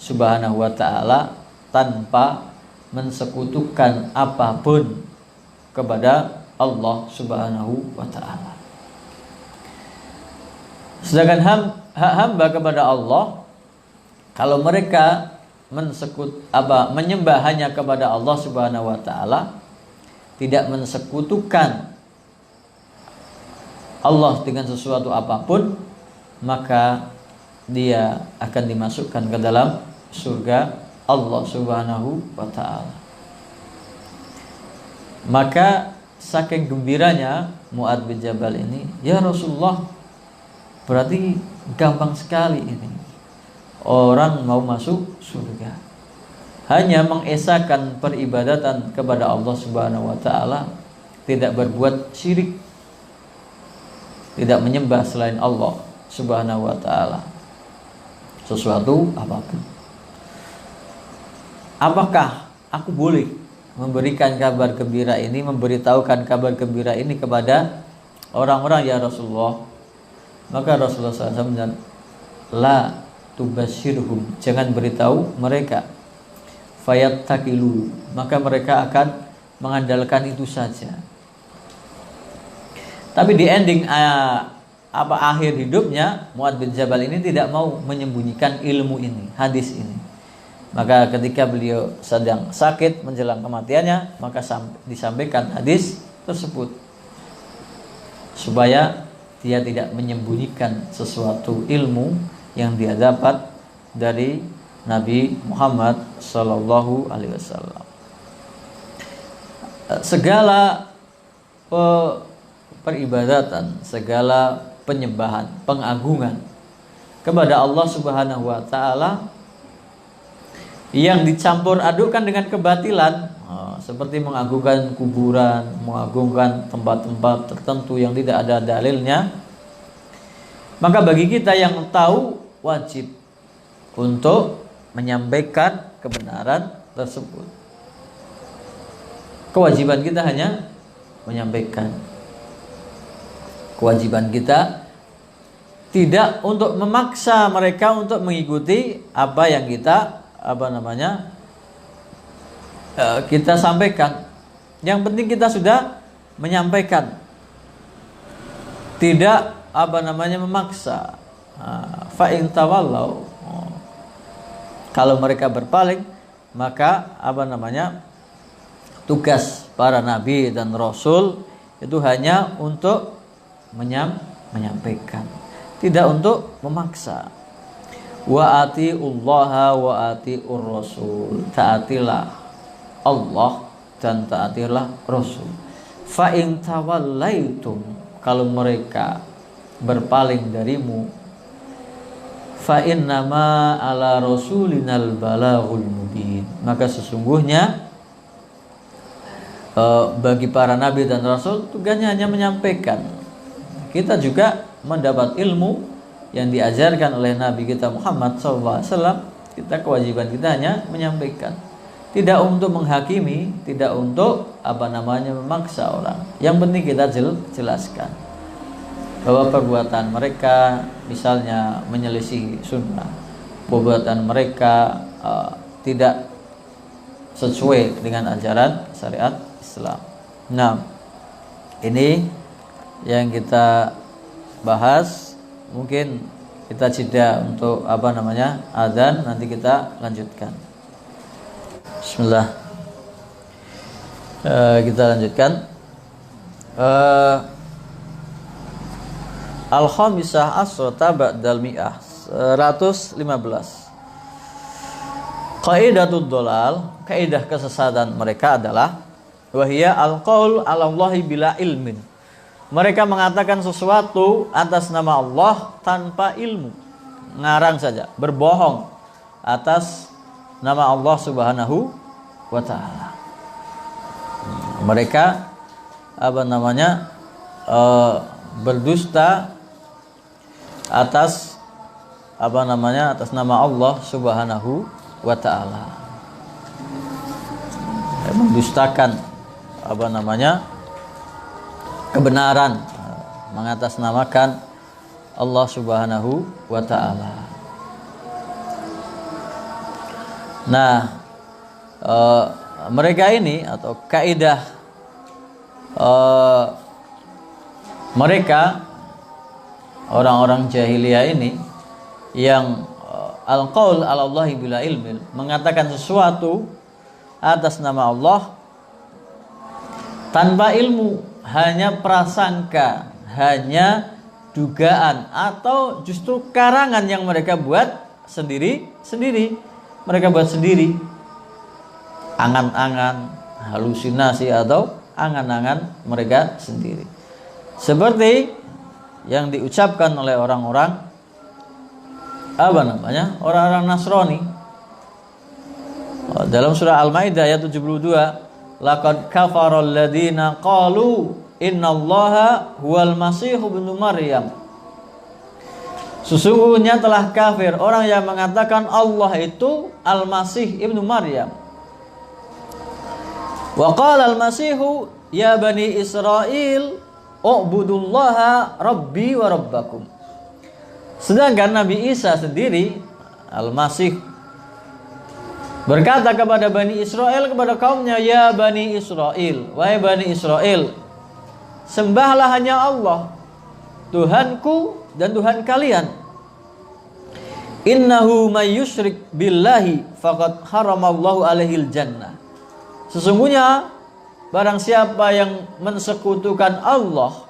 Speaker 1: Subhanahu wa ta'ala tanpa mensekutukan apapun kepada Allah Subhanahu wa taala. Sedangkan hak hamba kepada Allah, kalau mereka menyembah hanya kepada Allah Subhanahu wa taala, tidak mensekutukan Allah dengan sesuatu apapun, maka dia akan dimasukkan ke dalam surga Allah Subhanahu wa taala. Maka saking gembiranya Mu'adz bin Jabal ini, ya Rasulullah, berarti gampang sekali ini orang mau masuk surga. Hanya mengesahkan peribadatan kepada Allah Subhanahu wa taala, tidak berbuat syirik, tidak menyembah selain Allah Subhanahu wa taala sesuatu apapun. Apakah aku boleh memberikan kabar gembira ini, memberitahukan kabar gembira ini kepada orang-orang ya Rasulullah? Maka Rasulullah SAW bilang, la tubasyirhum, jangan beritahu mereka. Fayattakilu, maka mereka akan mengandalkan itu saja. Tapi di ending akhir hidupnya, Mu'adz bin Jabal ini tidak mau menyembunyikan ilmu ini, hadis ini. Maka ketika beliau sedang sakit menjelang kematiannya, maka disampaikan hadis tersebut supaya dia tidak menyembunyikan sesuatu ilmu yang dia dapat dari Nabi Muhammad sallallahu alaihi wasallam. Segala peribadatan, segala penyembahan, pengagungan kepada Allah Subhanahu wa taala yang dicampur adukkan dengan kebatilan, seperti mengagungkan kuburan, mengagungkan tempat-tempat tertentu yang tidak ada dalilnya, maka bagi kita yang tahu wajib untuk menyampaikan kebenaran tersebut. Kewajiban kita hanya menyampaikan. Kewajiban kita tidak untuk memaksa mereka untuk mengikuti apa yang kita kita sampaikan. Yang penting kita sudah menyampaikan, tidak memaksa. Fa in tawallau, kalau mereka berpaling, maka tugas para nabi dan rasul itu hanya untuk menyampaikan, tidak untuk memaksa. Wa atiullaha wa atiur rasul, taatilah Allah dan taatilah Rasul. Fa in tawallaitum, kalau mereka berpaling darimu, fa innama ala rasulinal balaghul mubin, maka sesungguhnya bagi para nabi dan rasul tugasnya hanya menyampaikan. Kita juga mendapat ilmu yang diajarkan oleh Nabi kita Muhammad SAW. Kita kewajiban kita hanya menyampaikan, tidak untuk menghakimi, tidak untuk memaksa orang. Yang penting kita jelaskan bahwa perbuatan mereka misalnya menyelisih sunnah, perbuatan mereka tidak sesuai dengan ajaran syariat Islam. Nah, ini yang kita bahas. Mungkin kita jeda untuk azan, nanti kita lanjutkan. Bismillah. Kita lanjutkan. Al-khamisah asrata ba'dal mi'ah, 115. Qaidatud dolal, kaidah kesesatan mereka adalah wahia al-qaul 'ala Allahi bila ilmin. Mereka mengatakan sesuatu atas nama Allah tanpa ilmu, ngarang saja, berbohong atas nama Allah Subhanahu wa taala. Mereka berdusta atas atas nama Allah Subhanahu wa taala. Mendustakan kebenaran, mengatasnamakan Allah Subhanahu wa taala. Nah, mereka ini atau kaidah mereka orang-orang jahiliyah ini yang al-qaul 'ala Allahi bila ilmin, mengatakan sesuatu atas nama Allah tanpa ilmu, hanya prasangka, hanya dugaan, atau justru karangan yang mereka buat sendiri. Mereka buat sendiri, angan-angan, halusinasi atau angan-angan mereka sendiri, seperti yang diucapkan oleh orang-orang orang-orang Nasrani dalam surah Al-Maidah ayat 72, laqad kafaral ladzina qalu innallaha huwal masih ibnu Maryam. Sesungguhnya telah kafir orang yang mengatakan Allah itu Al-Masih ibnu Maryam. Wa qala al-Masihu ya bani Israil u'budullaha rabbi wa rabbakum. Sedangkan Nabi Isa sendiri Al-Masih berkata kepada Bani Israel, kepada kaumnya, ya Bani Israel, wahai Bani Israel, sembahlah hanya Allah, Tuhanku dan Tuhan kalian. Innahu may yusyrik billahi faqad haramallahu alaihil jannah. Sesungguhnya barang siapa yang mensekutukan Allah,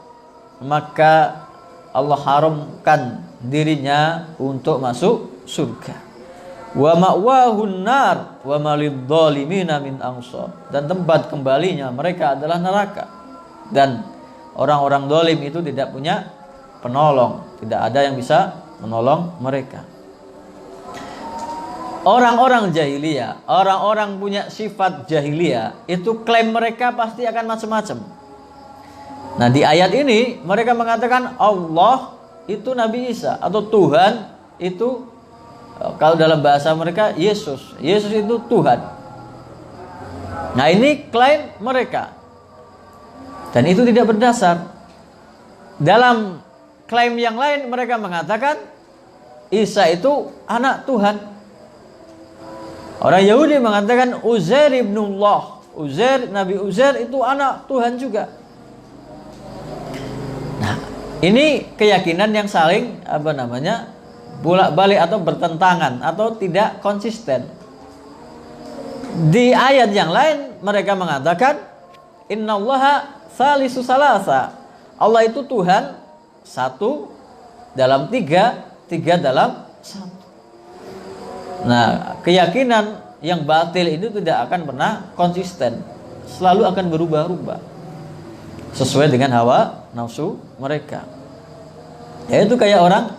Speaker 1: maka Allah haramkan dirinya untuk masuk surga. Wa ma'wahun nar wa malid dhalimina min ansar. Dan tempat kembalinya mereka adalah neraka. Dan orang-orang zalim itu tidak punya penolong, tidak ada yang bisa menolong mereka. Orang-orang jahiliyah, orang-orang punya sifat jahiliyah, itu klaim mereka pasti akan macam-macam. Nah, di ayat ini mereka mengatakan Allah itu Nabi Isa, atau Tuhan itu, kalau dalam bahasa mereka, Yesus itu Tuhan. Nah, ini klaim mereka, dan itu tidak berdasar. Dalam klaim yang lain mereka mengatakan Isa itu anak Tuhan. Orang Yahudi mengatakan Uzair ibnullah, Nabi Uzair itu anak Tuhan juga. Nah, ini keyakinan yang saling bolak-balik atau bertentangan atau tidak konsisten. Di ayat yang lain mereka mengatakan innallaha salisu salasa. Allah itu Tuhan satu dalam tiga, tiga dalam satu. Nah, keyakinan yang batil itu tidak akan pernah konsisten, selalu akan berubah-ubah sesuai dengan hawa nafsu mereka. Yaitu kayak orang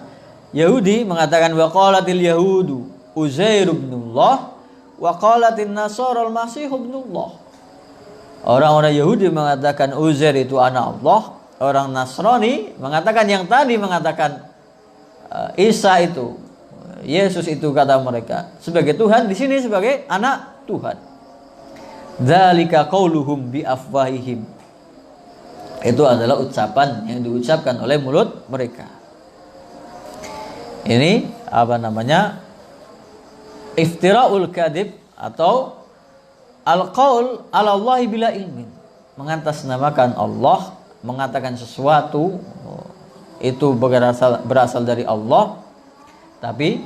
Speaker 1: Yahudi mengatakan wa qalatil yahudu Uzair ibnullah wa qalatin nasara al-masih ibnullah. Orang-orang Yahudi mengatakan Uzair itu anak Allah. Orang Nasrani mengatakan yang tadi mengatakan Isa itu, Yesus itu kata mereka sebagai Tuhan, di sini sebagai anak Tuhan. Dzalika qauluhum bi afwahihim. Itu adalah ucapan yang diucapkan oleh mulut mereka. Ini iftira'ul kadhib atau al-qaul 'ala Allahi bila ilmin. Mengatasnamakan Allah, mengatakan sesuatu itu berasal dari Allah, tapi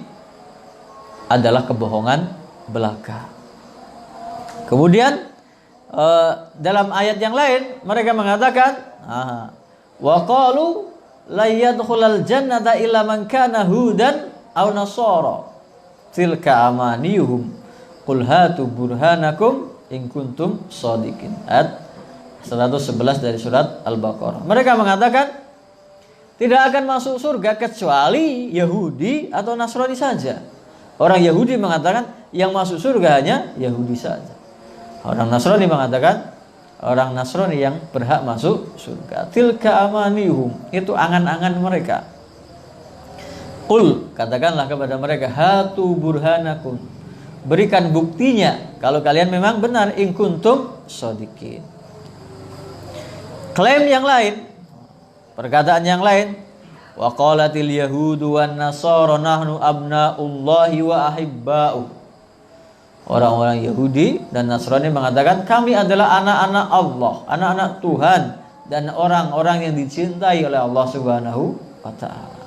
Speaker 1: adalah kebohongan belaka. Kemudian dalam ayat yang lain mereka mengatakan wa qalu la yadkhulal jannata illa man kana hudan aw nasara tilka amaniyuhum qul hatu burhanakum in kuntum shadiqin. Ayat 111 dari surat Al-Baqarah. Mereka mengatakan tidak akan masuk surga kecuali Yahudi atau Nasrani saja. Orang Yahudi mengatakan yang masuk surga hanya Yahudi saja. Orang Nasrani mengatakan orang Nasrani yang berhak masuk surga. Tilka amanihum, itu angan-angan mereka. Qul, katakanlah kepada mereka, hatu burhanakum, berikan buktinya kalau kalian memang benar, in kuntum shadiqin. Klaim yang lain, perkataan yang lain, wa qalatil yahudu wan nasara nahnu abnaullahi wa ahibba'u. Orang-orang Yahudi dan Nasrani mengatakan kami adalah anak-anak Allah, anak-anak Tuhan, dan orang-orang yang dicintai oleh Allah Subhanahu wa taala.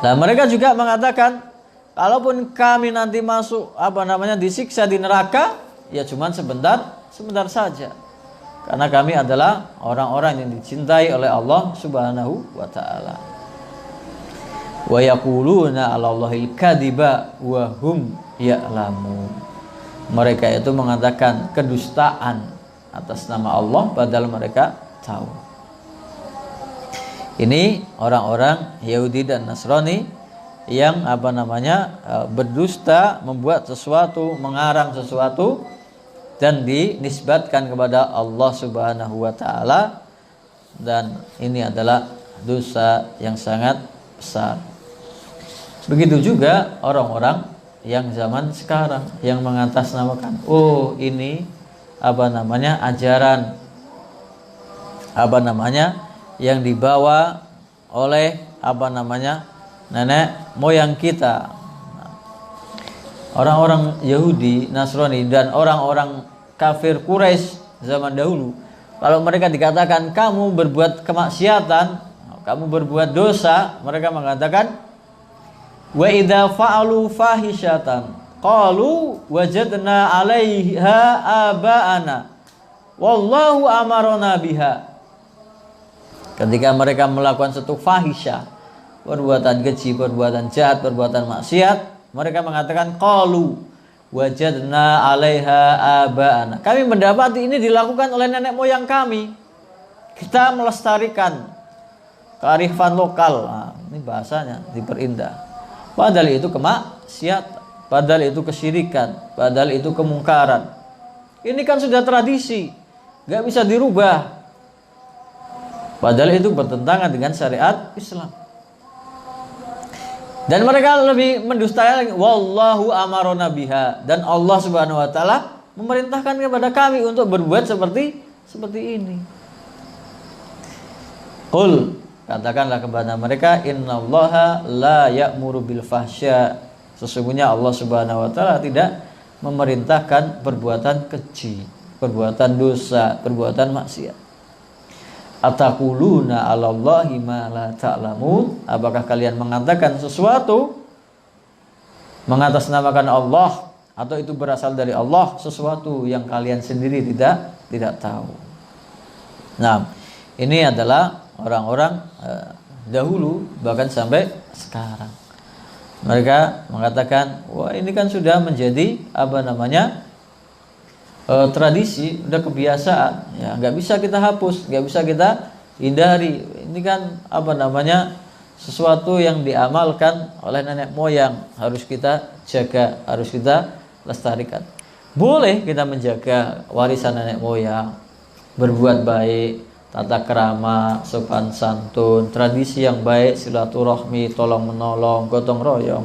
Speaker 1: Nah, mereka juga mengatakan, kalaupun kami nanti masuk disiksa di neraka, ya cuman sebentar saja. Karena kami adalah orang-orang yang dicintai oleh Allah Subhanahu wa taala. Wa yaquluna 'alallahil kadziba wa hum ya'lamun. Mereka itu mengatakan kedustaan atas nama Allah padahal mereka tahu. Ini orang-orang Yahudi dan Nasrani yang berdusta, membuat sesuatu, mengarang sesuatu dan dinisbatkan kepada Allah Subhanahu wa taala, dan ini adalah dosa yang sangat besar. Begitu juga orang-orang yang zaman sekarang yang mengatasnamakan, ini ajaran yang dibawa oleh nenek moyang kita. Orang-orang Yahudi, Nasrani dan orang-orang kafir Quraisy zaman dahulu, kalau mereka dikatakan kamu berbuat kemaksiatan, kamu berbuat dosa, mereka mengatakan wa idza fa'alu fahishatan qalu wajadna 'alaiha aba'ana wallahu amarna biha. Ketika mereka melakukan satu fahisyah, perbuatan keji, perbuatan jahat, perbuatan maksiat, mereka mengatakan qalu wajadna 'alaiha aba'ana. Kami mendapati ini dilakukan oleh nenek moyang kami. Kita melestarikan kearifan lokal. Ini bahasanya diperindah. Padahal itu kemaksiatan, padahal itu kesyirikan, padahal itu kemungkaran. Ini kan sudah tradisi, gak bisa dirubah. Padahal itu bertentangan dengan syariat Islam. Dan mereka lebih mendustai lagi, wallahu amarona biha, dan Allah Subhanahu wa taala memerintahkan kepada kami untuk berbuat seperti ini. Qul, katakanlah kepada mereka, innallaha la ya'muru bil fahsya. Sesungguhnya Allah Subhanahu wa taala tidak memerintahkan perbuatan keji, perbuatan dosa, perbuatan maksiat. Ataquluna 'alallahi ma la ta'lamun. Apakah kalian mengatakan sesuatu mengatasnamakan Allah, atau itu berasal dari Allah, sesuatu yang kalian sendiri tidak tahu. Nah, ini adalah orang-orang dahulu, bahkan sampai sekarang. Mereka mengatakan, wah ini kan sudah menjadi tradisi, udah kebiasaan, ya nggak bisa kita hapus, nggak bisa kita hindari. Ini kan sesuatu yang diamalkan oleh nenek moyang, harus kita jaga, harus kita lestarikan. Boleh kita menjaga warisan nenek moyang, berbuat baik, tata krama, sopan santun, tradisi yang baik, silaturahmi, tolong menolong, gotong royong,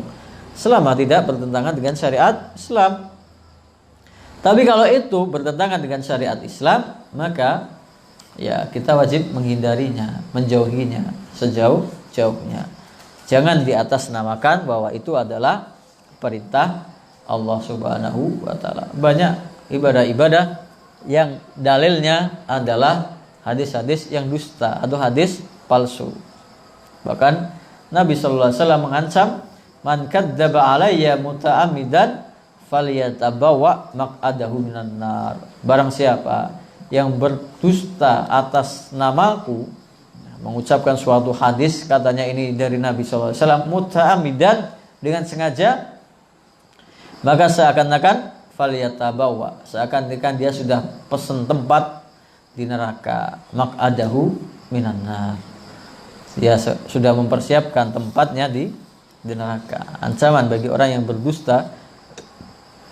Speaker 1: selama tidak bertentangan dengan syariat Islam. Tapi kalau itu bertentangan dengan syariat Islam, maka ya kita wajib menghindarinya, menjauhinya sejauh-jauhnya. Jangan diatasnamakan bahwa itu adalah perintah Allah Subhanahu wa taala. Banyak ibadah-ibadah yang dalilnya adalah hadis-hadis yang dusta atau hadis palsu. Bahkan Nabi sallallahu alaihi wasallam mengancam, man kadzdzaba alayya muta'ammidan falyatabawa maq'adahu minan nar. Barang siapa yang berdusta atas namaku, mengucapkan suatu hadis, katanya ini dari Nabi sallallahu alaihi wasallam, muta'ammidan, dengan sengaja, maka seakan-akan falyatabawa, seakan-akan dia sudah pesan tempat di neraka, maq'adahu minan nar. Dia sudah mempersiapkan tempatnya di neraka. Ancaman bagi orang yang berdusta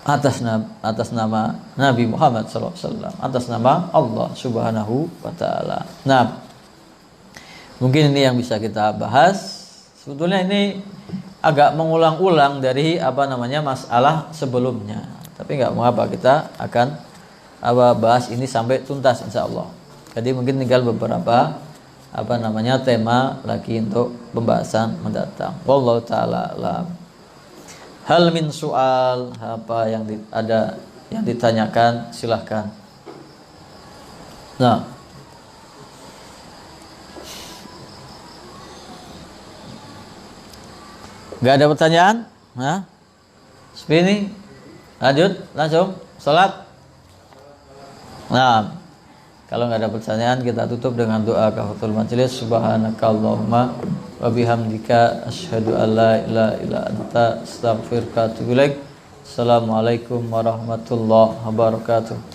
Speaker 1: atas nama Nabi Muhammad SAW, atas nama Allah Subhanahu wa taala. Nah, mungkin ini yang bisa kita bahas. Sebetulnya ini agak mengulang-ulang dari masalah sebelumnya. Tapi nggak mengapa, kita akan bahas ini sampai tuntas insyaallah. Jadi mungkin tinggal beberapa tema lagi untuk pembahasan mendatang. Wallahu taala alam. Hal min soal, apa yang ada yang ditanyakan, silahkan. Nah, Nggak ada pertanyaan? Nah, seperti ini. Lanjut, langsung sholat. Nah, kalau nggak ada pertanyaan kita tutup dengan doa kafaratul majelis. Subhanakallahumma wa bihamdika asyhadu an la ilaha illa anta astaghfiruka wa atubu ilaik. Assalamualaikum warahmatullahi wabarakatuh.